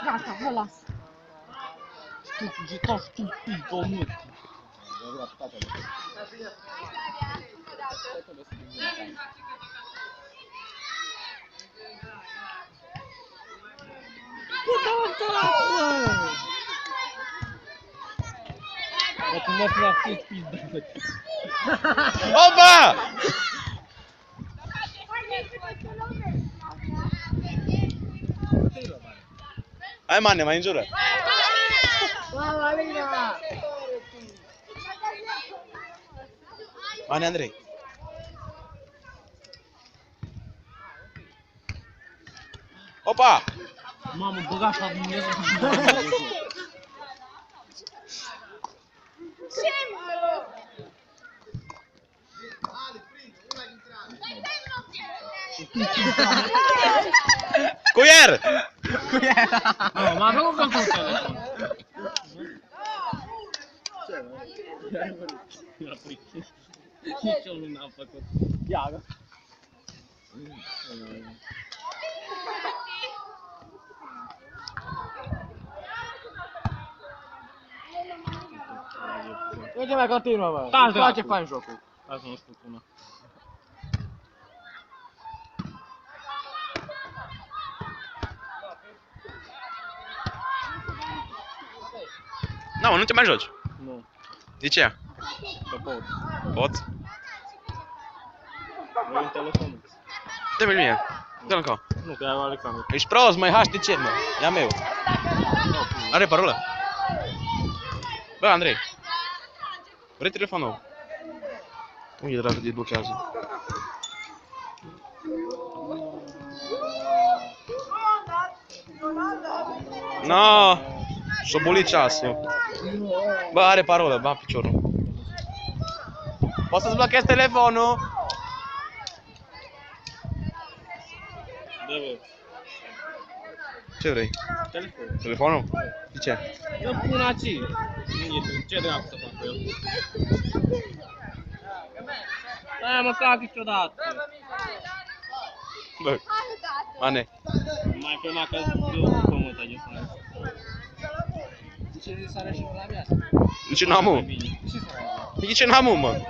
Gata, ăla. Stupido, nu. Acum mă fi activ pizda. Opa! Hai Mane, mai înjură. Mane Andrei. Opa! Mamă, băga așa Dumnezeu. Cuier! Nu, m-a făcut că-mi făcut telefon. Nici eu nu n-am făcut. Ia, da. Uite mai continuă, mă. Da, Îmi place fain jocul. Hai să nu spun una. Nu, mă, nu te mai joci. Nu, De ce? că pot. Poți? Vrei un telefon? Dă-mi mie. Dă-l încă. Nu, că ia lui Alexandru. Ești prost, măi, HTC, mă. E a meu. Are parolă? Bă, Andrei. Vrei telefonul? Unde dracu de blochează? No, și-o bolit ceasul. Bă, are parolă, ba piciorul. Poți să-ți blochezi telefonul? Da, bă. Ce vrei? Telefon. Telefonul? De ce? Eu pun aici. Ce dracu să fac cu el? Da, mă cac niciodată. Bă, Mane. Mai filmat că eu cu pământ aici să De ce sare și la mea? De ce n-am, mă? bine. De ce n-am, mă?